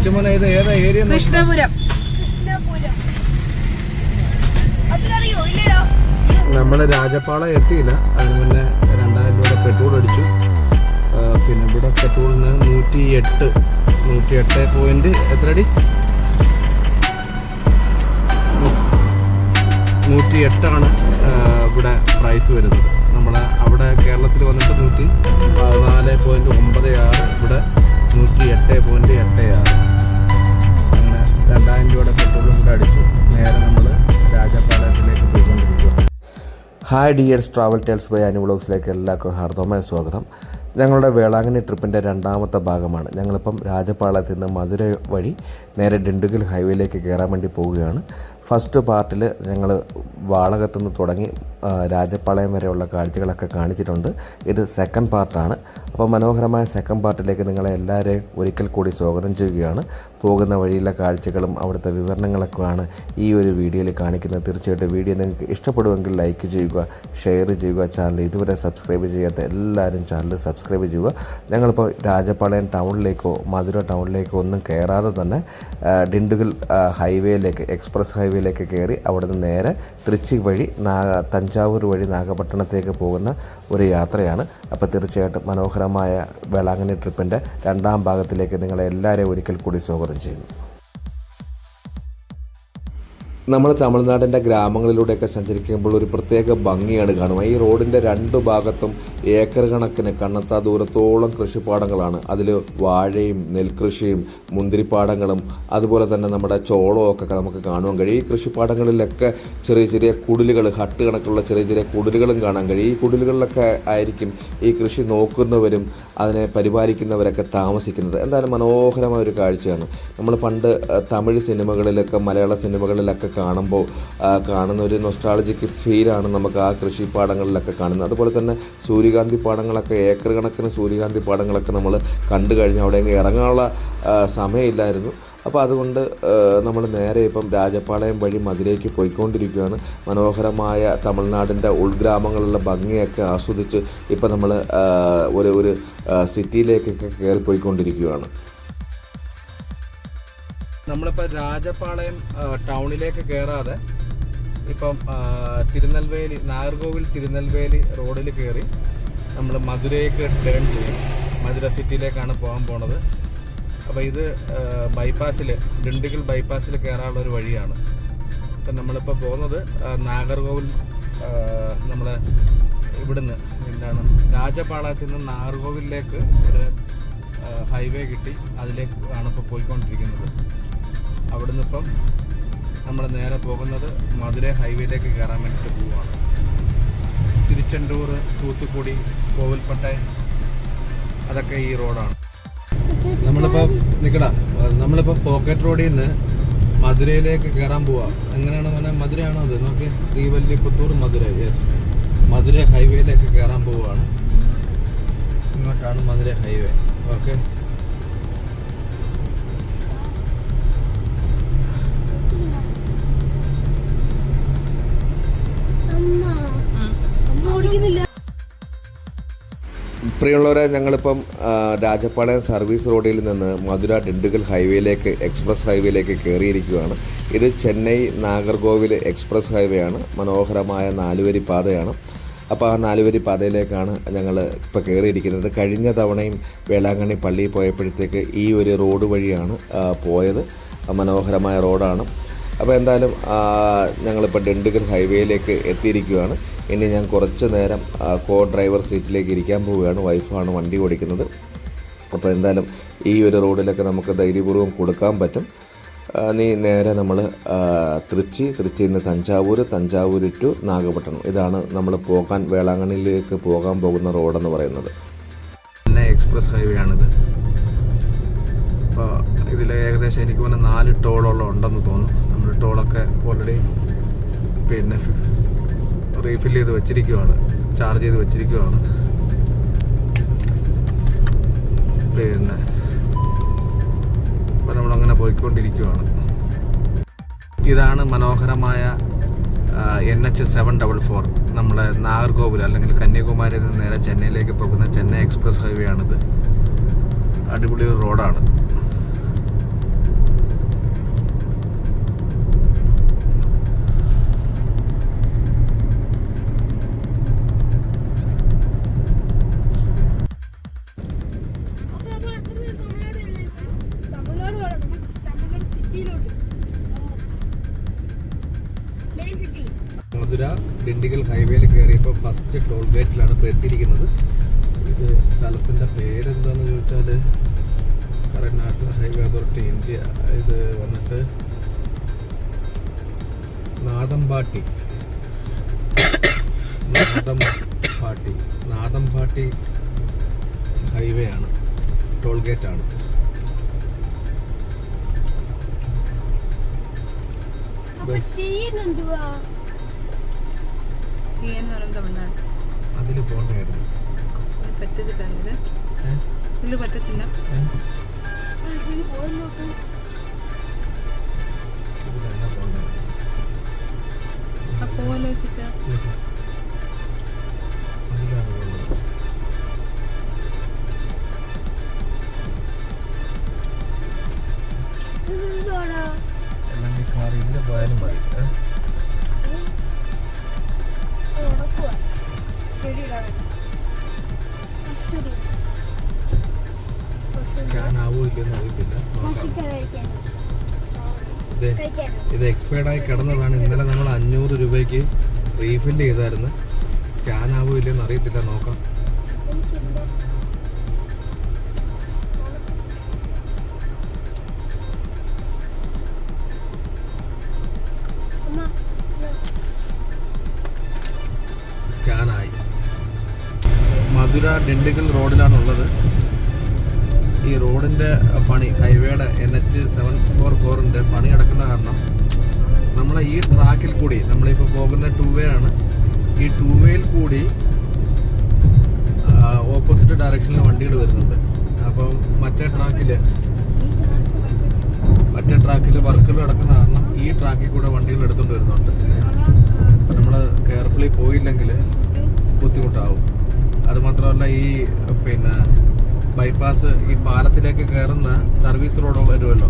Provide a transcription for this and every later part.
കൃഷ്ണപുരം. നമ്മുടെ രാജപ്പാള എത്തിയില്ല. അതിന് മുന്നേ 2000 രൂപ പെട്രോൾ അടിച്ചു. പിന്നെ ഇവിടെ പെട്രോളിന് 108 പോയിന്റ് എത്രടി 108 ഇവിടെ പ്രൈസ് വരുന്നത്. നമ്മുടെ അവിടെ കേരളത്തിൽ വന്നിട്ട് 114.96, ഇവിടെ 108.86. അങ്ങനെ 2000 രൂപയുടെ പെട്രോളും കൂടെ അടിച്ചു. നേരെ നമ്മൾ രാജപാളയത്തിലേക്ക് പോയിക്കൊണ്ടിരിക്കുക. Hi dears, travel tales by Anu വ്ളോഗ്സിലേക്ക് എല്ലാവർക്കും ഹാർദവമായ സ്വാഗതം. ഞങ്ങളുടെ വേളാങ്കണ്ണി ട്രിപ്പിൻ്റെ 2ാമത്തെ ഭാഗമാണ്. ഞങ്ങളിപ്പം രാജപാളയത്തിൽ നിന്ന് മധുര വഴി നേരെ ഡിണ്ടുഗൽ ഹൈവേയിലേക്ക് കയറാൻ വേണ്ടി പോവുകയാണ്. ഫസ്റ്റ് പാർട്ടിൽ ഞങ്ങൾ വാളകത്തു നിന്ന് തുടങ്ങി രാജപാളയം വരെയുള്ള കാഴ്ചകളൊക്കെ കാണിച്ചിട്ടുണ്ട്. ഇത് സെക്കൻഡ് പാർട്ടാണ്. അപ്പോൾ മനോഹരമായ സെക്കൻഡ് പാർട്ടിലേക്ക് നിങ്ങളെ എല്ലാവരെയും ഒരിക്കൽ കൂടി സ്വാഗതം ചെയ്യുകയാണ്. പോകുന്ന വഴിയിലെ കാഴ്ചകളും അവിടുത്തെ വിവരണങ്ങളൊക്കെയാണ് ഈ ഒരു വീഡിയോയിൽ കാണിക്കുന്നത്. തീർച്ചയായിട്ടും വീഡിയോ നിങ്ങൾക്ക് ഇഷ്ടപ്പെടുമെങ്കിൽ ലൈക്ക് ചെയ്യുക, ഷെയർ ചെയ്യുക. ചാനൽ ഇതുവരെ സബ്സ്ക്രൈബ് ചെയ്യാത്ത എല്ലാവരും ചാനൽ സബ്സ്ക്രൈബ് ചെയ്യുക. ഞങ്ങളിപ്പോൾ രാജപാളയം ടൗണിലേക്കോ മധുര ടൗണിലേക്കോ ഒന്നും കയറാതെ തന്നെ ഡിണ്ടുഗൽ ഹൈവേയിലേക്ക്, എക്സ്പ്രസ് ഹൈവേയിലേക്ക് കയറി അവിടെ നിന്ന് നേരെ തൃച്ചി വഴി തഞ്ചാവൂർ വഴി നാഗപട്ടണത്തേക്ക് പോകുന്ന ഒരു യാത്രയാണ്. അപ്പോൾ തീർച്ചയായിട്ടും മനോഹരമായ വേളാങ്കണ്ണി ട്രിപ്പിൻ്റെ 2ാം ഭാഗത്തിലേക്ക് നിങ്ങളെ എല്ലാവരെയും ഒരിക്കൽ കൂടി സ്വാഗതം ചെയ്യുന്നു. നമ്മൾ തമിഴ്നാടിൻ്റെ ഗ്രാമങ്ങളിലൂടെയൊക്കെ സഞ്ചരിക്കുമ്പോൾ ഒരു പ്രത്യേക ഭംഗിയാണ് കാണുക. ഈ റോഡിൻ്റെ 2 ഭാഗത്തും ഏക്കർ കണക്കിന് കണ്ണെത്താ ദൂരത്തോളം കൃഷിപ്പാടങ്ങളാണ്. അതിൽ വാഴയും നെൽകൃഷിയും മുന്തിരിപ്പാടങ്ങളും അതുപോലെ തന്നെ നമ്മുടെ ചോളവും ഒക്കെ നമുക്ക് കാണുവാൻ കഴിയും. ഈ കൃഷിപ്പാടങ്ങളിലൊക്കെ ചെറിയ ചെറിയ കുടിലുകൾ, ഹട്ട് കണക്കുള്ള ചെറിയ ചെറിയ കുടിലുകളും കാണാൻ കഴിയും. ഈ കുടിലുകളിലൊക്കെ ആയിരിക്കും ഈ കൃഷി നോക്കുന്നവരും അതിനെ പരിപാലിക്കുന്നവരൊക്കെ താമസിക്കുന്നത്. എന്തായാലും മനോഹരമായ ഒരു കാഴ്ചയാണ്. നമ്മൾ പണ്ട് തമിഴ് സിനിമകളിലൊക്കെ മലയാള സിനിമകളിലൊക്കെ കാണുമ്പോൾ കാണുന്ന ഒരു നൊസ്റ്റാളജിക് ഫീലാണ് നമുക്ക് ആ കൃഷിപ്പാടങ്ങളിലൊക്കെ കാണുന്നത്. അതുപോലെ തന്നെ സൂര്യകാന്തി പാടങ്ങളൊക്കെ, ഏക്കർ കണക്കിന് സൂര്യകാന്തി പാടങ്ങളൊക്കെ നമ്മൾ കണ്ടു കഴിഞ്ഞ് അവിടെ ഇറങ്ങാനുള്ള സമയമില്ലായിരുന്നു. അപ്പോൾ അതുകൊണ്ട് നമ്മൾ നേരെ ഇപ്പം രാജപാളയം വഴി മധുരയ്ക്ക് പോയിക്കൊണ്ടിരിക്കുകയാണ്. മനോഹരമായ തമിഴ്നാടിൻ്റെ ഉൾഗ്രാമങ്ങളിലുള്ള ഭംഗിയൊക്കെ ആസ്വദിച്ച് ഇപ്പം നമ്മൾ ഒരു സിറ്റിയിലേക്കൊക്കെ കയറിപ്പോയിക്കൊണ്ടിരിക്കുകയാണ്. നമ്മളിപ്പോൾ രാജപാളയം ടൗണിലേക്ക് കയറാതെ ഇപ്പം തിരുനെൽവേലി, നാഗർകോവിൽ തിരുനെൽവേലി റോഡിൽ കയറി നമ്മൾ മധുരയ്ക്ക് ടേൺ ചെയ്യും. മധുര സിറ്റിയിലേക്കാണ് പോകാൻ പോണത്. അപ്പോൾ ഇത് ബൈപ്പാസിൽ, ഡിണ്ടുഗൽ ബൈപ്പാസിൽ കയറാനുള്ളൊരു വഴിയാണ്. ഇപ്പം നമ്മളിപ്പോൾ പോകുന്നത് നാഗർകോവിൽ, നമ്മൾ ഇവിടുന്ന് എന്താണ് രാജപാളയത്തിൽ നിന്ന് നാഗർകോവിലേക്ക് ഒരു ഹൈവേ കിട്ടി. അതിലേക്ക് ആണ് ഇപ്പോൾ പോയിക്കൊണ്ടിരിക്കുന്നത്. അവിടുന്ന് ഇപ്പം നമ്മൾ നേരെ പോകുന്നത് മധുര ഹൈവേയിലേക്ക് കയറാൻ വേണ്ടിയിട്ട് പോവുകയാണ്. തിരുച്ചെണ്ടൂർ, തൂത്തുക്കുടി, കോവിൽപ്പട്ടയം അതൊക്കെ ഈ റോഡാണ്. നമ്മളിപ്പോൾ പോക്കറ്റ് റോഡിൽ നിന്ന് മധുരയിലേക്ക് കയറാൻ പോവാം. എങ്ങനെയാണ് മോനെ? മധുരയാണോ അത്? നോക്കി, ശ്രീവല്ലിപുത്തൂർ മധുര. യെസ്, മധുര ഹൈവേയിലേക്ക് കയറാൻ പോവുകയാണ്. ഇങ്ങോട്ടാണ് മധുര ഹൈവേ. ഓക്കെ, പ്രിയമുള്ളവരെ, ഞങ്ങളിപ്പം രാജപാളയം സർവീസ് റോഡിൽ നിന്ന് മധുര ഡിണ്ടുഗൽ ഹൈവേയിലേക്ക്, എക്സ്പ്രസ് ഹൈവേയിലേക്ക് കയറിയിരിക്കുകയാണ്. ഇത് ചെന്നൈ നാഗർകോവിൽ എക്സ്പ്രസ് ഹൈവേ ആണ്. മനോഹരമായ 4 വരി പാതയാണ്. അപ്പോൾ ആ 4 വരി പാതയിലേക്കാണ് ഞങ്ങൾ ഇപ്പോൾ കയറിയിരിക്കുന്നത്. കഴിഞ്ഞ തവണയും വേളാങ്കണ്ണി പള്ളിയിൽ പോയപ്പോഴത്തേക്ക് ഈ ഒരു റോഡ് വഴിയാണ് പോയത്. മനോഹരമായ റോഡാണ്. അപ്പോൾ എന്തായാലും ഞങ്ങളിപ്പോൾ ഡിണ്ടുഗൽ ഹൈവേയിലേക്ക് എത്തിയിരിക്കുകയാണ്. ഇനി ഞാൻ കുറച്ച് നേരം കോ ഡ്രൈവർ സീറ്റിലേക്ക് ഇരിക്കാൻ പോവുകയാണ്. വൈഫാണ് വണ്ടി ഓടിക്കുന്നത്. അപ്പോൾ എന്തായാലും ഈ ഒരു റോഡിലൊക്കെ നമുക്ക് ധൈര്യപൂർവ്വം കൊടുക്കാൻ പറ്റും. നീ നേരെ നമ്മൾ തൃച്ചിയിൽ നിന്ന് തഞ്ചാവൂർ ടു നാഗപട്ടണം, ഇതാണ് നമ്മൾ വേളാങ്കണ്ണിയിലേക്ക് പോകാൻ പോകുന്ന റോഡെന്ന് പറയുന്നത്. പിന്നെ എക്സ്പ്രസ് ഹൈവേ ആണിത്. അപ്പോൾ ഇതിൽ ഏകദേശം എനിക്ക് പിന്നെ 4 ടോളോളം ഉണ്ടെന്ന് തോന്നുന്നു. നമ്മൾ ടോളൊക്കെ ഓൾറെഡി പിന്നെ റീഫിൽ ചെയ്ത് വെച്ചിരിക്കുകയാണ്, ചാർജ് ചെയ്ത് വെച്ചിരിക്കുകയാണ്. പിന്നെ അപ്പോൾ നമ്മളങ്ങനെ പോയിക്കൊണ്ടിരിക്കുകയാണ്. ഇതാണ് മനോഹരമായ NH744, നമ്മുടെ നാഗർകോവിൽ അല്ലെങ്കിൽ കന്യാകുമാരിയിൽ നിന്ന് നേരെ ചെന്നൈയിലേക്ക് പോകുന്ന ചെന്നൈ എക്സ്പ്രസ് ഹൈവേ ആണിത്. അടിപൊളി റോഡാണ്. ഡിണ്ടിഗൽ ഹൈവേയിൽ കയറിയപ്പോൾ ഫസ്റ്റ് ടോൾ ഗേറ്റിലാണ് ഇപ്പോൾ എത്തിയിരിക്കുന്നത്. ഇത് സ്ഥലത്തിൻ്റെ പേരെന്താണെന്ന് ചോദിച്ചാൽ കർണാടക ഹൈവേ അതോറിറ്റി ഇന്ത്യ. ഇത് വന്നിട്ട് നാദംപാട്ടി ഹൈവേ ആണ്, ടോൾ ഗേറ്റ് ആണ്. അതിൽ പോകണ്ടായിരുന്നു. പറ്റത്തില്ല. ഇതിൽ പോയാലും മതി. സ്കാൻ ആവോ ഇല്ലെന്ന് അറിയത്തില്ല. ഇത് എക്സ്പയർഡ് ആയി കിടന്നതാണ്. ഇന്നലെ നമ്മൾ 500 രൂപയ്ക്ക് റീഫില്ല് ചെയ്തായിരുന്നു. സ്കാൻ ആവോ ഇല്ലെന്ന് അറിയത്തില്ല, നോക്കാം. സ്കാനായി. മധുര ഡിണ്ടിഗൽ റോഡിലാണുള്ളത്. ഈ റോഡിൻ്റെ പണി, ഹൈവേയുടെ NH 744 പണി നടക്കുന്ന കാരണം നമ്മളെ ഈ ട്രാക്കിൽ കൂടി, നമ്മളിപ്പോൾ പോകുന്ന 2 വേ ആണ്, ഈ 2 വേയിൽ കൂടി ഓപ്പോസിറ്റ് ഡയറക്ഷനിൽ വണ്ടികൾ വരുന്നുണ്ട്. അപ്പം മറ്റേ ട്രാക്കിൽ വർക്കുകൾ നടക്കുന്ന കാരണം ഈ ട്രാക്കിൽ കൂടെ വണ്ടികൾ എടുത്തുകൊണ്ട് വരുന്നുണ്ട്. അപ്പം നമ്മൾ കെയർഫുള്ളി പോയില്ലെങ്കിൽ ബുദ്ധിമുട്ടാവും. അതുമാത്രമല്ല, ഈ ബൈപ്പാസ്, ഈ പാലത്തിലേക്ക് കയറുന്ന സർവീസ് റോഡ് വരുമല്ലോ,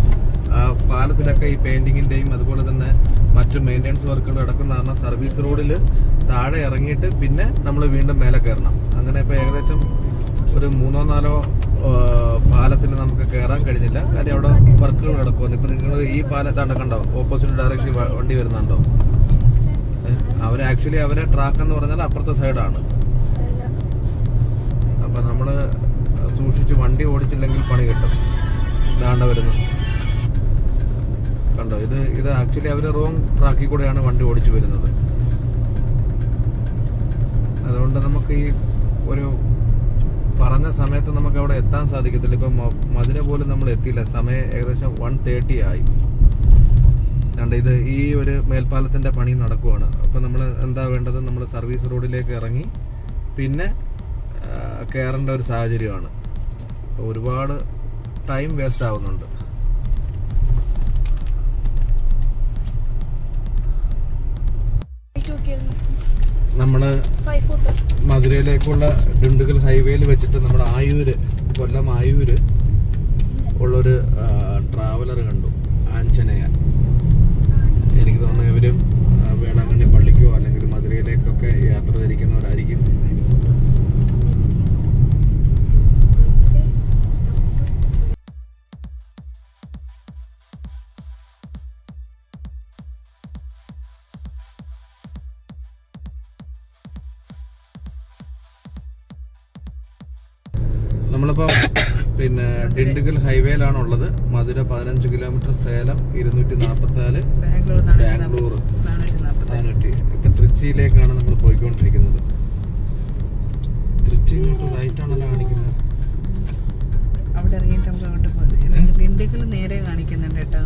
ആ പാലത്തിലൊക്കെ ഈ പെയിൻറ്റിങ്ങിൻ്റെയും അതുപോലെ തന്നെ മറ്റു മെയിൻ്റെനൻസ് വർക്കുകൾ നടക്കുന്ന കാരണം സർവീസ് റോഡിൽ താഴെ ഇറങ്ങിയിട്ട് പിന്നെ നമ്മൾ വീണ്ടും മേലെ കയറണം. അങ്ങനെ ഇപ്പോൾ ഏകദേശം ഒരു 3-4 പാലത്തിൽ നമുക്ക് കയറാൻ കഴിഞ്ഞില്ല. കാര്യം അവിടെ വർക്കുകൾ നടക്കുമെന്ന്. ഇപ്പം നിങ്ങൾ ഈ പാലത്താണ്ട് കണ്ടോ, ഓപ്പോസിറ്റ് ഡയറക്ഷൻ വണ്ടി വരുന്നുണ്ടോ? അവരെ ട്രാക്ക് എന്ന് പറഞ്ഞാൽ അപ്പുറത്തെ സൈഡാണ്. അപ്പം നമ്മൾ സൂക്ഷിച്ച് വണ്ടി ഓടിച്ചില്ലെങ്കിൽ പണി കിട്ടും. ഇതാണ്ട വരുന്നു, കണ്ടോ? ഇത് ആക്ച്വലി അവർ റോങ് ട്രാക്കിൽ കൂടെയാണ് വണ്ടി ഓടിച്ചു വരുന്നത്. അതുകൊണ്ട് നമുക്ക് ഈ ഒരു പറഞ്ഞ സമയത്ത് നമുക്ക് അവിടെ എത്താൻ സാധിക്കത്തില്ല. ഇപ്പം മധുര പോലും നമ്മൾ എത്തിയില്ല. സമയം ഏകദേശം 1:30 ആയി. ഇത് ഈ ഒരു മേൽപ്പാലത്തിൻ്റെ പണി നടക്കുവാണ്. അപ്പം നമ്മൾ എന്താ വേണ്ടത്, നമ്മൾ സർവീസ് റോഡിലേക്ക് ഇറങ്ങി പിന്നെ കയറേണ്ട ഒരു സാഹചര്യമാണ്. ഒരുപാട് ടൈം വേസ്റ്റ് ആവുന്നുണ്ട്. നമ്മൾ മധുരയിലേക്കുള്ള ഡിണ്ടിഗൽ ഹൈവേയിൽ വെച്ചിട്ട് നമ്മൾ കൊല്ലം ആയൂര് ഉള്ളൊരു ട്രാവലർ കണ്ടു, ആഞ്ജനേയ. എനിക്ക് തോന്നുന്നു ഇവരും വേളാങ്കണ്ണി പള്ളിക്കോ അല്ലെങ്കിൽ മധുരയിലേക്കൊക്കെ യാത്ര തിരിക്കുന്നവരായിരിക്കും. നമ്മളിപ്പോൾ ഡിണ്ടിഗൽ ഹൈവേയിലാണുള്ളത്. മധുര 15 കിലോമീറ്റർ, സേലം 244, ബാംഗ്ലൂർ 400. ഇപ്പം തൃച്ചിയിലേക്കാണ് നമ്മൾ പോയിക്കൊണ്ടിരിക്കുന്നത്. തൃച്ചി റൈറ്റാണല്ലോ കാണിക്കുന്നത്. അവിടെ ഇറങ്ങിയിട്ട് നമുക്ക് അങ്ങോട്ട് പോകാം. ഡിണ്ടിഗൽ നേരെ കാണിക്കുന്നുണ്ട് കേട്ടോ.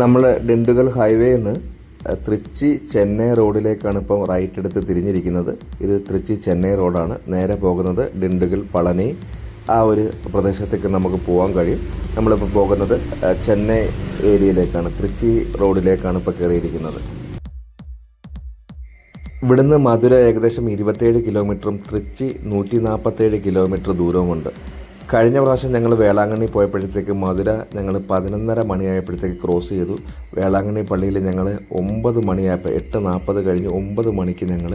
നമ്മൾ ഡിണ്ടിഗൽ ഹൈവേയിൽ നിന്ന് തൃച്ചി ചെന്നൈ റോഡിലേക്കാണ് ഇപ്പം റൈറ്റ് എടുത്ത് തിരിഞ്ഞിരിക്കുന്നത്. ഇത് തൃച്ചി ചെന്നൈ റോഡാണ്. നേരെ പോകുന്നത് ഡിണ്ടിഗൽ പളനി ആ ഒരു പ്രദേശത്തേക്ക് നമുക്ക് പോകാൻ കഴിയും. നമ്മളിപ്പോൾ പോകുന്നത് ചെന്നൈ ഏരിയയിലേക്കാണ്, തൃച്ചി റോഡിലേക്കാണ് ഇപ്പോൾ കയറിയിരിക്കുന്നത്. ഇവിടുന്ന് മധുര ഏകദേശം 27 കിലോമീറ്ററും തൃച്ചി 147 കിലോമീറ്റർ ദൂരവുമുണ്ട്. കഴിഞ്ഞ പ്രാവശ്യം ഞങ്ങൾ വേളാങ്കണ്ണി പോയപ്പോഴത്തേക്ക് മധുര ഞങ്ങൾ 11:30 മണിയായപ്പോഴത്തേക്ക് ക്രോസ് ചെയ്തു. വേളാങ്കണ്ണി പള്ളിയിൽ ഞങ്ങൾ 9 മണിയായപ്പോൾ 8:40 കഴിഞ്ഞ് 9 മണിക്ക് ഞങ്ങൾ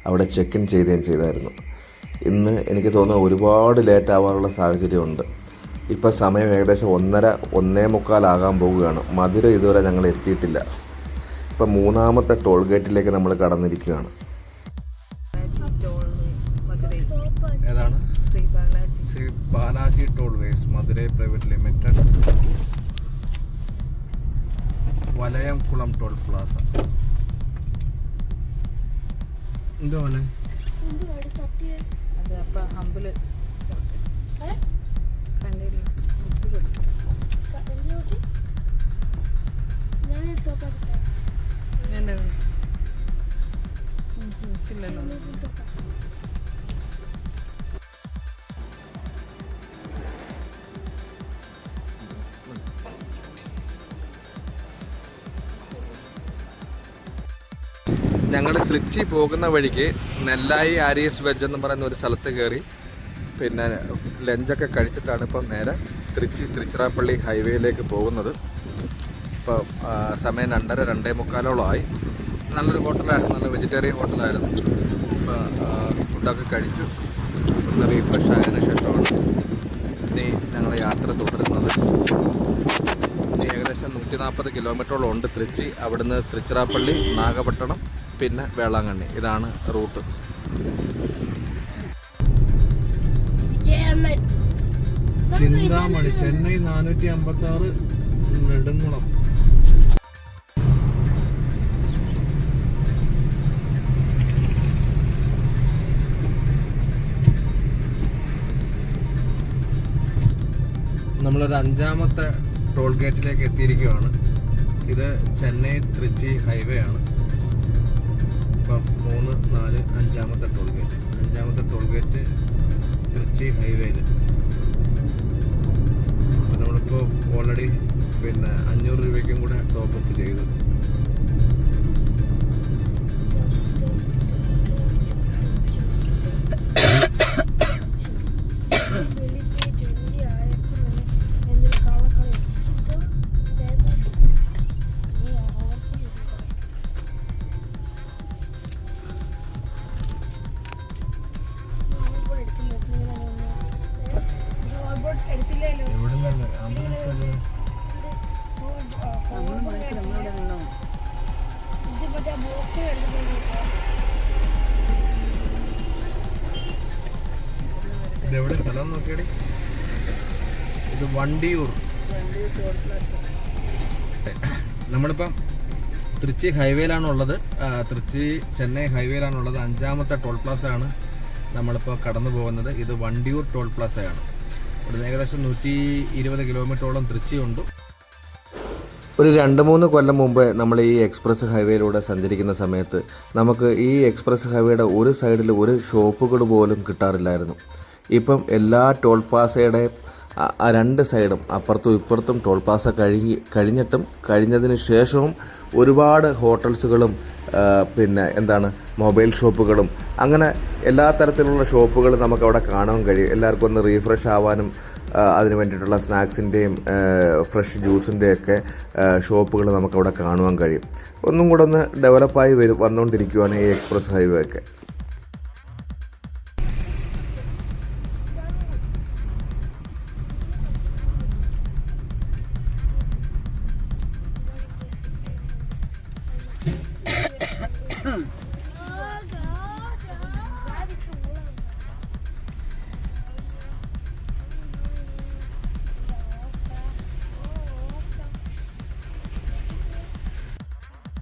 അവിടെ ചെക്ക് ഇൻ ചെയ്തായിരുന്നു. ഇന്ന് എനിക്ക് തോന്നുന്നു ഒരുപാട് ലേറ്റ് ആവാനുള്ള സാഹചര്യമുണ്ട്. ഇപ്പോൾ സമയം ഏകദേശം 1:30-1:45 ആകാൻ പോവുകയാണ്. മധുര ഇതുവരെ ഞങ്ങൾ എത്തിയിട്ടില്ല. ഇപ്പം മൂന്നാമത്തെ ടോൾ ഗേറ്റിലേക്ക് നമ്മൾ കടന്നിരിക്കുകയാണ്. ഏതാണ്? Shri Balaji Tollways Madurai private limited, Valayankulam toll plaza. എന്തോ മോനെ അത് അപ്പം ഹമ്പില് കണ്ടില്ല. ഞങ്ങൾ തൃച്ചി പോകുന്ന വഴിക്ക് നെല്ലായി ആര്യസ് വെജ് എന്ന് പറയുന്ന ഒരു സ്ഥലത്ത് കയറി പിന്നെ ലഞ്ചൊക്കെ കഴിച്ചിട്ടാണ് ഇപ്പം നേരെ തിരുച്ചിറപ്പള്ളി ഹൈവേയിലേക്ക് പോകുന്നത്. ഇപ്പോൾ സമയം 2:30-2:45 നല്ലൊരു ഹോട്ടലായിരുന്നു, നല്ല വെജിറ്റേറിയൻ ഹോട്ടലായിരുന്നു. ഇപ്പോൾ ഫുഡൊക്കെ കഴിച്ചു, ഒന്ന് റീഫ്രഷ് ആയതിനു ശേഷമാണ് ഇനി ഞങ്ങൾ യാത്ര തുടരുന്നത്. ഇനി ഏകദേശം 140 കിലോമീറ്ററോളം ഉണ്ട് തൃച്ചി. അവിടുന്ന് തിരുച്ചിറപ്പള്ളി, നാഗപട്ടണം, പിന്നെ വേളാങ്കണ്ണി. ഇതാണ് റൂട്ട്. ചിന്താമണി, ചെന്നൈ 456 നെടുങ്കുളം. നമ്മളൊരു 5ാമത്തെ ടോൾ ഗേറ്റിലേക്ക് എത്തിയിരിക്കുകയാണ്. ഇത് ചെന്നൈ തൃച്ചി ഹൈവേ ആണ്. ഇപ്പം 3, 4, 5ാമത്തെ ടോൾ ഗേറ്റ്. 5ാമത്തെ ടോൾ ഗേറ്റ് തൃച്ചി ഹൈവേയിൽ. അപ്പം നമ്മളിപ്പോൾ ഓൾറെഡി പിന്നെ 500 രൂപയ്ക്കും കൂടെ ടോപ്പ് അപ്പ് ചെയ്തു. ഇതെവിടെ സ്ഥലം നോക്കിയടി? ഇത് വണ്ടിയൂർ. നമ്മളിപ്പം തൃച്ചി ഹൈവേയിലാണുള്ളത്. തൃച്ചി ചെന്നൈ ഹൈവേയിലാണുള്ളത്. 5ാമത്തെ ടോൾ പ്ലാസ ആണ് നമ്മളിപ്പോൾ കടന്നു പോകുന്നത്. ഇത് വണ്ടിയൂർ ടോൾ പ്ലാസയാണ്. ഇവിടുന്ന് ഏകദേശം 120 കിലോമീറ്ററോളം തൃച്ചി ഉണ്ട്. ഒരു 2-3 കൊല്ലം മുമ്പ് നമ്മൾ ഈ എക്സ്പ്രസ് ഹൈവേയിലൂടെ സഞ്ചരിക്കുന്ന സമയത്ത് നമുക്ക് ഈ എക്സ്പ്രസ് ഹൈവേയുടെ ഒരു സൈഡിൽ ഒരു ഷോപ്പുകൾ പോലും കിട്ടാറില്ലായിരുന്നു. ഇപ്പം എല്ലാ ടോൾ പ്ലാസയുടെ 2 സൈഡും അപ്പുറത്തും ഇപ്പുറത്തും ടോൾ പ്ലാസ കഴിഞ്ഞതിന് ശേഷവും ഒരുപാട് ഹോട്ടൽസുകളും പിന്നെ മൊബൈൽ ഷോപ്പുകളും അങ്ങനെ എല്ലാ തരത്തിലുള്ള ഷോപ്പുകളും നമുക്കവിടെ കാണാൻ കഴിയും. എല്ലാവർക്കും ഒന്ന് റീഫ്രഷ് ആവാനും അതിന് വേണ്ടിയിട്ടുള്ള സ്നാക്സിൻ്റെയും ഫ്രഷ് ജ്യൂസിൻ്റെയൊക്കെ ഷോപ്പുകൾ നമുക്കവിടെ കാണുവാൻ കഴിയും. ഒന്നും കൂടെ ഒന്ന് ഡെവലപ്പായി വന്നുകൊണ്ടിരിക്കുകയാണ് ഈ എക്സ്പ്രസ് ഹൈവേ ഒക്കെ.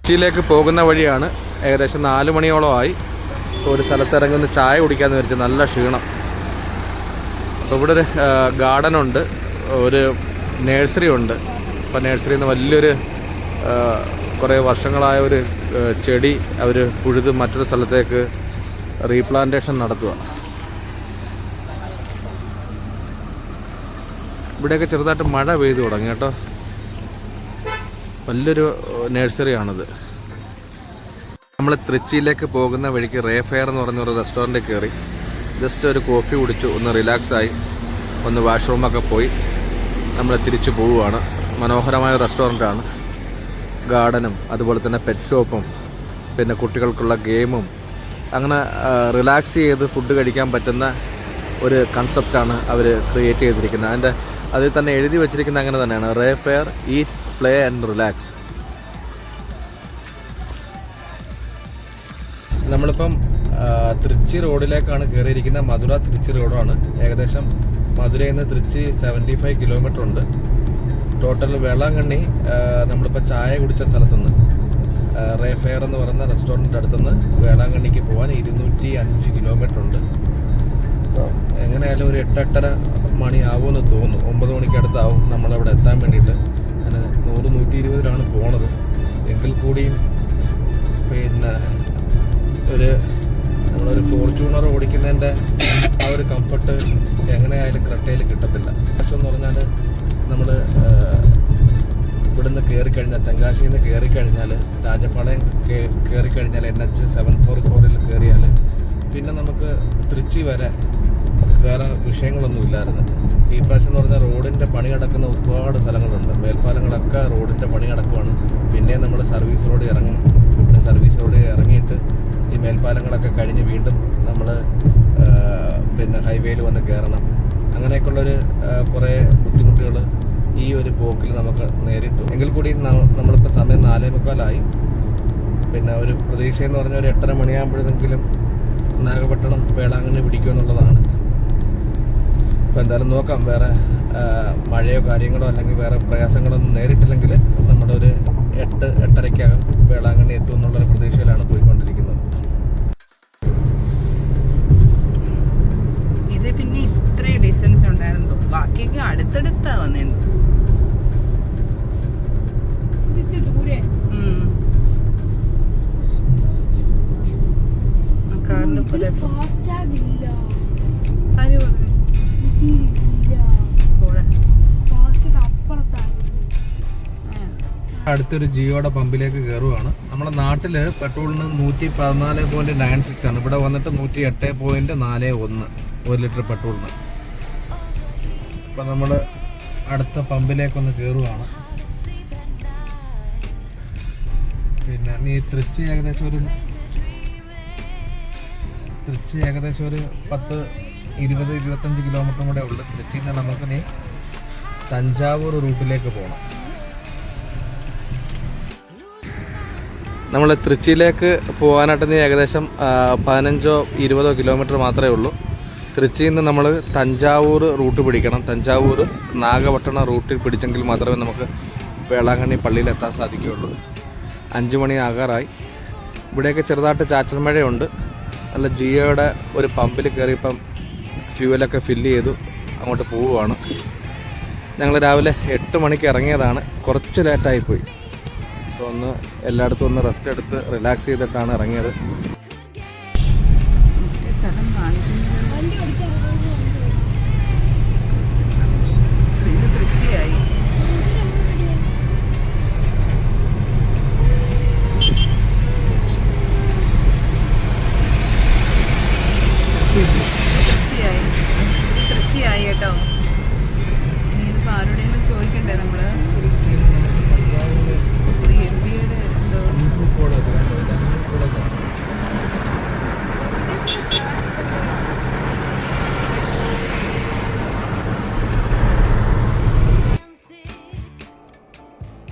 കൊച്ചിയിലേക്ക് പോകുന്ന വഴിയാണ്. ഏകദേശം 4 മണിയോളമായി. ഒരു സ്ഥലത്ത് ഇറങ്ങുന്ന ചായ കുടിക്കാമെന്ന് വിചാരിച്ചു. നല്ല ക്ഷീണം. അപ്പോൾ ഇവിടെ ഒരു ഗാർഡനുണ്ട്, ഒരു നഴ്സറി ഉണ്ട്. അപ്പോൾ നഴ്സറിയിൽ നിന്ന് വലിയൊരു കുറേ വർഷങ്ങളായ ഒരു ചെടി അവർ പുഴുത് മറ്റൊരു സ്ഥലത്തേക്ക് റീപ്ലാന്റേഷൻ നടത്തുക. ഇവിടെയൊക്കെ ചെറുതായിട്ട് മഴ പെയ്തു തുടങ്ങി കേട്ടോ. വലിയൊരു നഴ്സറിയാണിത്. നമ്മൾ തൃച്ചിയിലേക്ക് പോകുന്ന വഴിക്ക് റേഫെയർ എന്ന് പറഞ്ഞൊരു റെസ്റ്റോറൻറ്റിൽ കയറി ജസ്റ്റ് ഒരു കോഫി കുടിച്ചു, ഒന്ന് റിലാക്സായി, ഒന്ന് വാഷ്റൂമൊക്കെ പോയി നമ്മൾ തിരിച്ചു പോവുകയാണ്. മനോഹരമായ റെസ്റ്റോറൻറ്റാണ്. ഗാർഡനും അതുപോലെ തന്നെ പെറ്റ് ഷോപ്പും പിന്നെ കുട്ടികൾക്കുള്ള ഗെയിമും അങ്ങനെ റിലാക്സ് ചെയ്ത് ഫുഡ് കഴിക്കാൻ പറ്റുന്ന ഒരു കൺസെപ്റ്റാണ് അവർ ക്രിയേറ്റ് ചെയ്തിരിക്കുന്നത്. അതിൽ തന്നെ എഴുതി വച്ചിരിക്കുന്നത് അങ്ങനെ തന്നെയാണ്, റേഫെയർ ഈറ്റ് പ്ലേ ആൻഡ് റിലാക്സ്. നമ്മളിപ്പം തൃച്ചി റോഡിലേക്കാണ് കയറിയിരിക്കുന്നത്. മധുര തൃച്ചി റോഡാണ്. ഏകദേശം മധുരയിൽ നിന്ന് തൃച്ചി 75 കിലോമീറ്റർ ഉണ്ട്. ടോട്ടൽ വേളാങ്കണ്ണി നമ്മളിപ്പോൾ ചായ കുടിച്ച സ്ഥലത്തുനിന്ന് റേ ഫെയർ എന്ന് പറയുന്ന റെസ്റ്റോറൻറ്റിൻ്റെ അടുത്തുനിന്ന് വേളാങ്കണ്ണിക്ക് പോകാൻ 205 കിലോമീറ്റർ ഉണ്ട്. അപ്പോൾ എങ്ങനെയായാലും ഒരു 8-8:30 മണി ആവുമെന്ന് തോന്നുന്നു. 9 മണിക്ക് അടുത്താവും നമ്മളവിടെ എത്താൻ വേണ്ടിയിട്ട്. അങ്ങനെ 100-120 പോണത്. എങ്കിൽ കൂടിയും പിന്നെ നമ്മളൊരു ഫോർച്യൂണർ ഓടിക്കുന്നതിൻ്റെ ആ ഒരു കംഫർട്ട് എങ്ങനെയായാലും ക്രെട്ടയിൽ കിട്ടത്തില്ല. പക്ഷെ എന്ന് പറഞ്ഞാൽ നമ്മൾ ഇവിടുന്ന് കയറിക്കഴിഞ്ഞാൽ, തെങ്കാശിയിൽ നിന്ന് കയറിക്കഴിഞ്ഞാൽ, രാജപാളയം കയറിക്കഴിഞ്ഞാൽ NH 744 കയറിയാൽ പിന്നെ നമുക്ക് തൃച്ചി വരെ വേറെ വിഷയങ്ങളൊന്നും ഇല്ലായിരുന്നു. ഈ പ്രാവശ്യം എന്ന് പറഞ്ഞാൽ റോഡിൻ്റെ പണി കിടക്കുന്ന ഒരുപാട് സ്ഥലങ്ങളുണ്ട്. മേൽപ്പാലങ്ങളൊക്കെ റോഡിൻ്റെ പണി കിടക്കുവാണ്. പിന്നെ നമ്മൾ സർവീസ് റോഡ് ഇറങ്ങും. പിന്നെ സർവീസ് റോഡ് ഇറങ്ങിയിട്ട് ഈ മേൽപ്പാലങ്ങളൊക്കെ കഴിഞ്ഞ് വീണ്ടും നമ്മൾ പിന്നെ ഹൈവേയിൽ വന്ന് കയറണം. അങ്ങനെയൊക്കെയുള്ളൊരു കുറേ ബുദ്ധിമുട്ടുകൾ ഈ ഒരു പോക്കിൽ നമുക്ക് നേരിട്ടു. എങ്കിൽ കൂടി നമ്മളിപ്പോൾ സമയം 4:45. പിന്നെ ഒരു പ്രതീക്ഷയെന്ന് പറഞ്ഞാൽ ഒരു 8:30 മണിയാകുമ്പോഴെങ്കിലും നാഗപട്ടണം വേളാങ്കണ്ണി പിടിക്കുമെന്നുള്ളതാണ്. അപ്പോൾ എന്തായാലും നോക്കാം. വേറെ മഴയോ കാര്യങ്ങളോ അല്ലെങ്കിൽ വേറെ പ്രയാസങ്ങളൊന്നും നേരിട്ടില്ലെങ്കിൽ നമ്മുടെ ഒരു 8-8:30 വേളാങ്കണ്ണി എത്തും എന്നുള്ളൊരു പ്രതീക്ഷയിലാണ് പോയിക്കൊണ്ടിരിക്കുന്നത്. ഇത് പിന്നെ ഇത്രയും ഡിസ്റ്റൻസ് ഉണ്ടായിരുന്നു. ബാക്കിയൊക്കെ അടുത്തടുത്താ വന്നേന്ന്. കാറിന് പോലെ അടുത്തൊരു ജിയോയുടെ പമ്പിലേക്ക് കയറുവാണ്. നമ്മുടെ നാട്ടിൽ പെട്രോളിന് 114.96 ആണ്. ഇവിടെ വന്നിട്ട് 108.41 1 ലിറ്റർ പെട്രോളിന്. അപ്പം നമ്മൾ അടുത്ത പമ്പിലേക്കൊന്ന് കയറുവാണ്. പിന്നെ തൃച്ചി ഏകദേശം ഒരു 10-25 കിലോമീറ്ററും കൂടെ ഉള്ളു. തൃച്ചിയിൽ നിന്ന് നമുക്ക് ഇനി തഞ്ചാവൂർ റൂട്ടിലേക്ക് പോകണം. നമ്മൾ തൃച്ചിയിലേക്ക് പോകാനായിട്ട് നീ ഏകദേശം 15-20 കിലോമീറ്റർ മാത്രമേ ഉള്ളൂ. തൃച്ചിയിൽ നിന്ന് നമ്മൾ തഞ്ചാവൂർ റൂട്ട് പിടിക്കണം. തഞ്ചാവൂർ നാഗപട്ടണം റൂട്ടിൽ പിടിച്ചെങ്കിൽ മാത്രമേ നമുക്ക് വേളാങ്കണ്ണി പള്ളിയിലെത്താൻ സാധിക്കുകയുള്ളൂ. 5 മണി ആകാറായി. ഇവിടെയൊക്കെ ചെറുതായിട്ട് ചാറ്റൽ മഴയുണ്ട്. നല്ല ജിയോയുടെ ഒരു പമ്പിൽ കയറിയപ്പം ഫ്യൂവലൊക്കെ ഫില്ല് ചെയ്തു അങ്ങോട്ട് പോവുകയാണ്. ഞങ്ങൾ രാവിലെ 8 മണിക്ക് ഇറങ്ങിയതാണ്. കുറച്ച് ലേറ്റായിപ്പോയി. അപ്പോൾ എല്ലായിടത്തും ഒന്ന് റെസ്റ്റ് എടുത്ത് റിലാക്സ് ചെയ്തിട്ടാണ് ഇറങ്ങിയത്. തൃച്ചിയായി കേട്ടോ. ഇനിയിപ്പോൾ ആരോടെങ്കിലും ചോദിക്കണ്ടേ നമ്മൾ? MBAയുടെ എന്തോ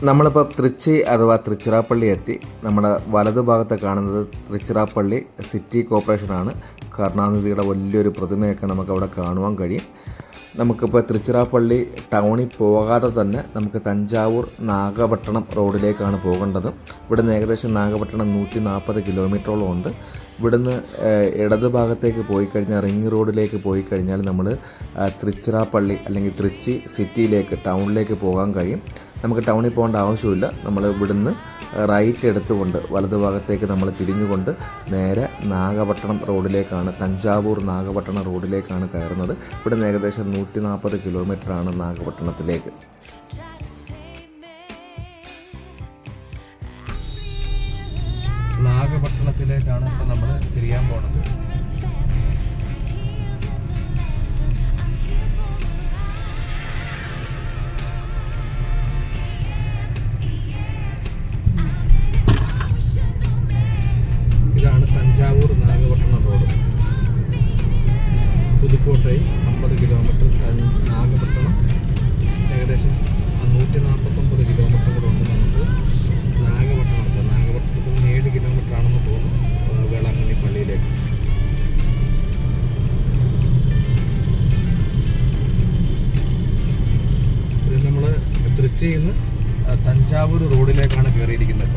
നമ്മളിപ്പോൾ തൃച്ചി അഥവാ തൃച്ചിറാപ്പള്ളി എത്തി. നമ്മുടെ വലതുഭാഗത്ത് കാണുന്നത് തൃച്ചിറാപ്പള്ളി സിറ്റി കോർപ്പറേഷനാണ്. കരുണാനിധിയുടെ വലിയൊരു പ്രതിമയൊക്കെ നമുക്കവിടെ കാണുവാൻ കഴിയും. നമുക്കിപ്പോൾ തൃച്ചിറാപ്പള്ളി ടൗണിൽ പോകാതെ തന്നെ നമുക്ക് തഞ്ചാവൂർ നാഗപട്ടണം റോഡിലേക്കാണ് പോകേണ്ടത്. ഇവിടുന്ന് ഏകദേശം നാഗപട്ടണം 140 കിലോമീറ്ററോളം ഉണ്ട്. ഇവിടുന്ന് ഇടത് ഭാഗത്തേക്ക് പോയി കഴിഞ്ഞാൽ റിംഗ് റോഡിലേക്ക് പോയി കഴിഞ്ഞാൽ നമ്മൾ തൃച്ചിറാപ്പള്ളി അല്ലെങ്കിൽ തൃച്ചി സിറ്റിയിലേക്ക് ടൗണിലേക്ക് പോകാൻ കഴിയും. നമുക്ക് ടൗണിൽ പോകേണ്ട ആവശ്യമില്ല. നമ്മൾ ഇവിടുന്ന് റൈറ്റ് എടുത്തുകൊണ്ട് വലതുഭാഗത്തേക്ക് നമ്മൾ തിരിഞ്ഞുകൊണ്ട് നേരെ നാഗപട്ടണം റോഡിലേക്കാണ്, തഞ്ചാവൂർ നാഗപട്ടണം റോഡിലേക്കാണ് കയറുന്നത്. ഇവിടുന്ന് ഏകദേശം 140 കിലോമീറ്ററാണ് നാഗപട്ടണത്തിലേക്ക്. നാഗപട്ടണത്തിലേക്കാണ് ഇപ്പോൾ നമ്മൾ തിരിയാൻ പോകുന്നത്. ഇതാണ് തഞ്ചാവൂർ നാഗപട്ടണം റോഡ്. പുതുക്കോട്ടൈ 50 കിലോമീറ്റർ, നാഗപട്ടണം ഏകദേശം 149 കിലോമീറ്റർ കൂടെ ഉണ്ട്. നമുക്ക് നാഗപട്ടണത്തിൽ നിന്ന് 7 കിലോമീറ്റർ ആണെന്ന് തോന്നുന്നു വേളാങ്കണ്ണി പള്ളി തൃച്ചിയിൽ നിന്ന് തഞ്ചാവൂർ റോഡിലേക്കാണ് കയറിയിരിക്കുന്നത്.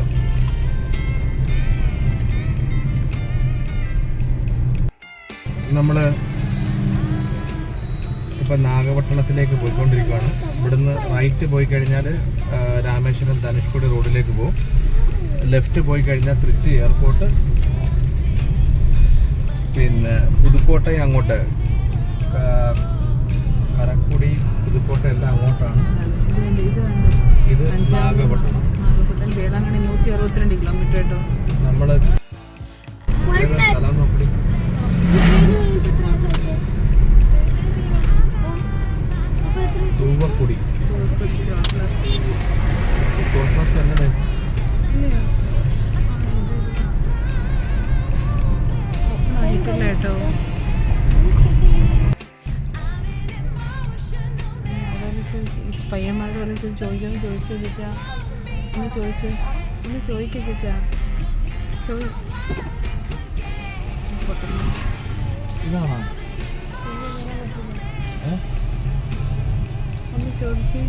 ഇപ്പം നമ്മൾ ഇപ്പം നാഗപട്ടണത്തിലേക്ക് പോയിക്കൊണ്ടിരിക്കുകയാണ്. ഇവിടുന്ന് റൈറ്റ് പോയി കഴിഞ്ഞാൽ രാമേശ്വരം ധനുഷ്കോടി റോഡിലേക്ക് പോകും. ലെഫ്റ്റ് പോയി കഴിഞ്ഞാൽ തൃച്ചി എയർപോർട്ട്, പിന്നെ പുതുക്കോട്ടை അങ്ങോട്ട്, കരക്കുടി, പുതുക്കോട്ട എല്ലാം അങ്ങോട്ടാണ്. ഇത് നാഗപട്ടണം. വേളാങ്കണ്ണി 162 കിലോമീറ്റർ കേട്ടോ. നമ്മൾ സ്ഥലം നോക്കി തൂവക്കുടി എങ്ങനെ ആയിട്ടില്ല കേട്ടോ. പയ്യന്മാരോട് വല്ല ചോദിക്കാന്ന് ചോദിച്ചു ചേച്ചാ, ഒന്ന് ചോദിക്കുക ചേച്ചാ, ഇതാണോ ഒന്ന് ചോദിച്ചേ.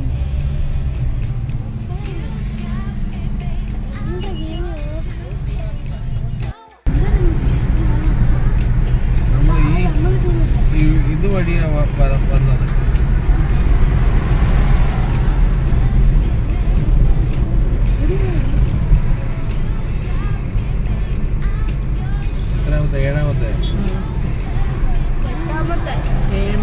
നമ്മൾ ഇത് വഴിയാ വന്നത്. ഏഴാമത്തെ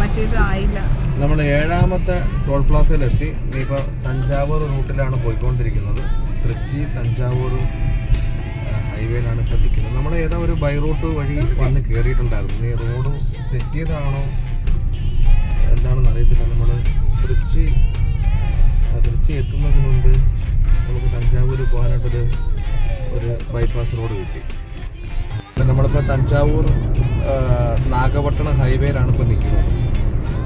മറ്റേത് ആയില്ല. നമ്മൾ 7ാമത്തെ ടോൾ പ്ലാസയിലെത്തി. ഇനിയിപ്പോൾ തഞ്ചാവൂർ റൂട്ടിലാണ് പോയിക്കൊണ്ടിരിക്കുന്നത്. തൃച്ചി തഞ്ചാവൂർ ഹൈവേയിലാണ് ഇപ്പോൾ നിൽക്കുന്നത്. നമ്മൾ ഏതാ ഒരു ബൈ റൂട്ട് വഴി വന്ന് കയറിയിട്ടുണ്ടായിരുന്നു. ഈ റോഡ് തെറ്റിയതാണോ എന്താണെന്ന് അറിയത്തില്ല. നമ്മൾ തൃച്ചി എത്തുന്നതിന് മുമ്പ് നമുക്ക് തഞ്ചാവൂർ പോകാനായിട്ടൊരു ബൈപ്പാസ് റോഡ് കിട്ടി. നമ്മളിപ്പോൾ തഞ്ചാവൂർ നാഗപട്ടണം ഹൈവേയിലാണ് ഇപ്പോൾ നിൽക്കുന്നത്.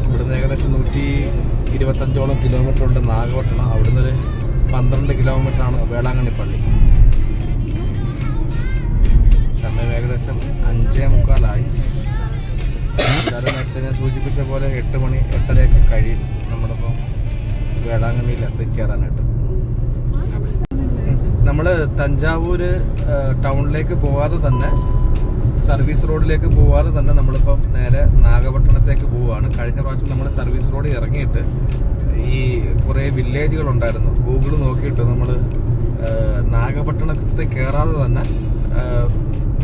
ഇവിടുന്ന് ഏകദേശം 125ഓളം കിലോമീറ്റർ ഉണ്ട് നാഗപട്ടണം. അവിടുന്ന് ഒരു 12 കിലോമീറ്ററാണ് വേളാങ്കണ്ണി പള്ളി. സമയം ഏകദേശം 5:45. നേരത്തെ ഞാൻ സൂചിപ്പിച്ച പോലെ 8 മണി 8:30 കഴിയും നമ്മളിപ്പോൾ വേളാങ്കണ്ണിയിൽ എത്തിച്ചേരാനായിട്ട്. നമ്മൾ തഞ്ചാവൂർ ടൗണിലേക്ക് പോകാതെ തന്നെ, സർവീസ് റോഡിലേക്ക് പോകാതെ തന്നെ നമ്മളിപ്പം നേരെ നാഗപട്ടണത്തേക്ക് പോവുകയാണ്. കഴിഞ്ഞ പ്രാവശ്യം നമ്മൾ സർവീസ് റോഡിൽ ഇറങ്ങിയിട്ട് ഈ കുറേ വില്ലേജുകളുണ്ടായിരുന്നു. ഗൂഗിൾ നോക്കിയിട്ട് നമ്മൾ നാഗപട്ടണത്തിൽ കയറാതെ തന്നെ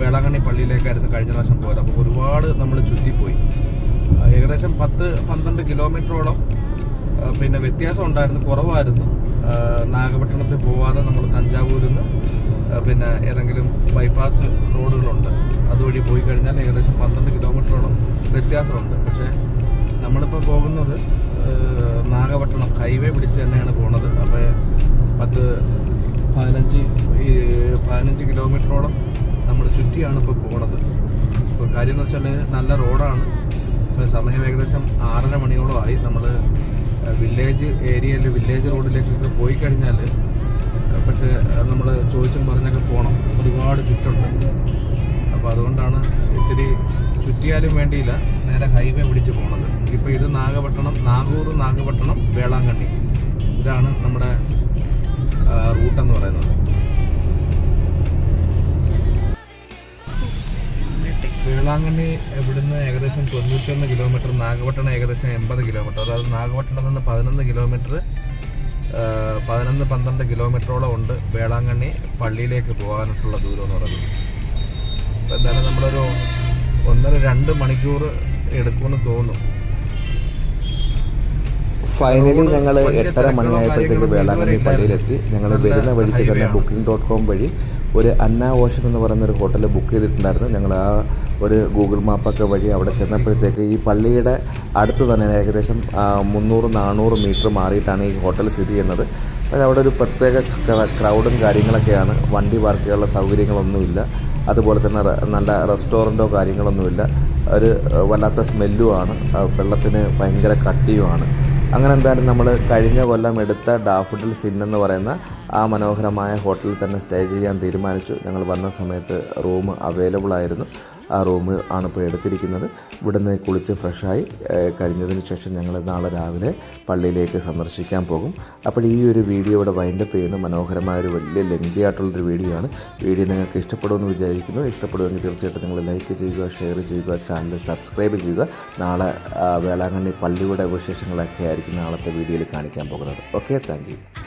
വേളാങ്കണ്ണി പള്ളിയിലേക്കായിരുന്നു കഴിഞ്ഞ പ്രാവശ്യം പോയത്. അപ്പോൾ ഒരുപാട് നമ്മൾ ചുറ്റിപ്പോയി. ഏകദേശം 10-12 കിലോമീറ്ററോളം പിന്നെ വ്യത്യാസം ഉണ്ടായിരുന്നു, കുറവായിരുന്നു. നാഗപട്ടണത്തിൽ പോവാതെ നമ്മൾ തഞ്ചാവൂരിൽ നിന്ന് പിന്നെ ഏതെങ്കിലും ബൈപ്പാസ് റോഡുകളുണ്ട്, അതുവഴി പോയി കഴിഞ്ഞാൽ ഏകദേശം 12 കിലോമീറ്ററോളം വ്യത്യാസമുണ്ട്. പക്ഷേ നമ്മളിപ്പോൾ പോകുന്നത് നാഗപട്ടണം ഹൈവേ പിടിച്ച് തന്നെയാണ് പോകുന്നത്. അപ്പോൾ 15 കിലോമീറ്ററോളം നമ്മൾ ചുറ്റിയാണ് ഇപ്പോൾ പോകുന്നത്. ഇപ്പോൾ കാര്യം എന്ന് വെച്ചാൽ നല്ല റോഡാണ്. ഇപ്പോൾ സമയം ഏകദേശം 6:30 മണിയോളം ആയി. നമ്മൾ വില്ലേജ് ഏരിയയിൽ വില്ലേജ് റോഡിലേക്കൊക്കെ പോയി കഴിഞ്ഞാൽ പക്ഷേ നമ്മൾ ചോദിച്ചും പറഞ്ഞൊക്കെ പോകണം, ഒരുപാട് ചുറ്റുണ്ട്. അപ്പോൾ അതുകൊണ്ടാണ് ഇത്തിരി ചുറ്റിയാലും വേണ്ടിയില്ല, നേരെ ഹൈവേ പിടിച്ച് പോണത്. ഇപ്പോൾ ഇത് നാഗപട്ടണം വേളാങ്കണ്ണി, ഇതാണ് നമ്മുടെ റൂട്ടെന്ന് പറയുന്നത്. വേളാങ്കണ്ണി ഇവിടുന്ന് ഏകദേശം 91 കിലോമീറ്റർ, നാഗപട്ടണം ഏകദേശം 80 കിലോമീറ്റർ. അതായത് നാഗപട്ടണത്തിൽ നിന്ന് 11 കിലോമീറ്റർ, 11-12 കിലോമീറ്ററോളം ഉണ്ട് വേളാങ്കണ്ണി പള്ളിയിലേക്ക് പോകാനായിട്ടുള്ള ദൂരം എന്ന് പറയുന്നത്. അപ്പോൾ എന്തായാലും നമ്മളൊരു 1.5-2 മണിക്കൂർ എടുക്കുമെന്ന് തോന്നുന്നു. ഫൈനലി ഞങ്ങൾ 8:30 മണിയായപ്പോഴത്തേക്ക് വേളാങ്കണ്ണി പള്ളിയിലെത്തി. ഞങ്ങൾ വരുന്ന വഴിക്ക് തന്നെ booking.com വഴി ഒരു അന്ന ഓഷൻ എന്ന് പറയുന്ന ഒരു ഹോട്ടൽ ബുക്ക് ചെയ്തിട്ടുണ്ടായിരുന്നു. ഞങ്ങൾ ആ ഒരു ഗൂഗിൾ മാപ്പൊക്കെ വഴി അവിടെ ചെന്നപ്പോഴത്തേക്ക് ഈ പള്ളിയുടെ അടുത്ത് തന്നെ ഏകദേശം 300-400 മീറ്റർ മാറിയിട്ടാണ് ഈ ഹോട്ടൽ സ്ഥിതി ചെയ്യുന്നത്. അപ്പോൾ അവിടെ ഒരു പ്രത്യേക ക്രൗഡും കാര്യങ്ങളൊക്കെയാണ്. വണ്ടി പാർക്ക് ചെയ്യാനുള്ള സൗകര്യങ്ങളൊന്നുമില്ല, അതുപോലെ തന്നെ നല്ല റെസ്റ്റോറൻറ്റോ കാര്യങ്ങളൊന്നുമില്ല. ഒരു വല്ലാത്ത സ്മെല്ലുമാണ്, വെള്ളത്തിന് ഭയങ്കര കട്ടിയുമാണ്. അങ്ങനെ എന്തായാലും നമ്മൾ കഴിഞ്ഞ കൊല്ലം എടുത്ത ഡാഫഡിൽസ് ഇൻ എന്ന് പറയുന്ന ആ മനോഹരമായ ഹോട്ടലിൽ തന്നെ സ്റ്റേ ചെയ്യാൻ തീരുമാനിച്ചു. ഞങ്ങൾ വന്ന സമയത്ത് റൂം അവൈലബിൾ ആയിരുന്നു. ആ റൂം ആണ് ഇപ്പോൾ എടുത്തിരിക്കുന്നത്. ഇവിടുന്ന് കുളിച്ച് ഫ്രഷായി കഴിഞ്ഞതിന് ശേഷം ഞങ്ങൾ നാളെ രാവിലെ പള്ളിയിലേക്ക് സന്ദർശിക്കാൻ പോകും. അപ്പോൾ ഈ ഒരു വീഡിയോ ഇവിടെ വൈൻഡപ്പ് ചെയ്യുന്ന മനോഹരമായൊരു വലിയ ലെങ്തി ആയിട്ടുള്ളൊരു വീഡിയോ ആണ്. വീഡിയോ നിങ്ങൾക്ക് ഇഷ്ടപ്പെടുമെന്ന് വിചാരിക്കുന്നു. ഇഷ്ടപ്പെടുമെങ്കിൽ തീർച്ചയായിട്ടും നിങ്ങൾ ലൈക്ക് ചെയ്യുക, ഷെയർ ചെയ്യുക, ചാനൽ സബ്സ്ക്രൈബ് ചെയ്യുക. നാളെ വേളാങ്കണ്ണി പള്ളിയുടെ വിശേഷങ്ങളൊക്കെ ആയിരിക്കും നാളത്തെ വീഡിയോയിൽ കാണിക്കാൻ പോകുന്നത്. Okay, thank you.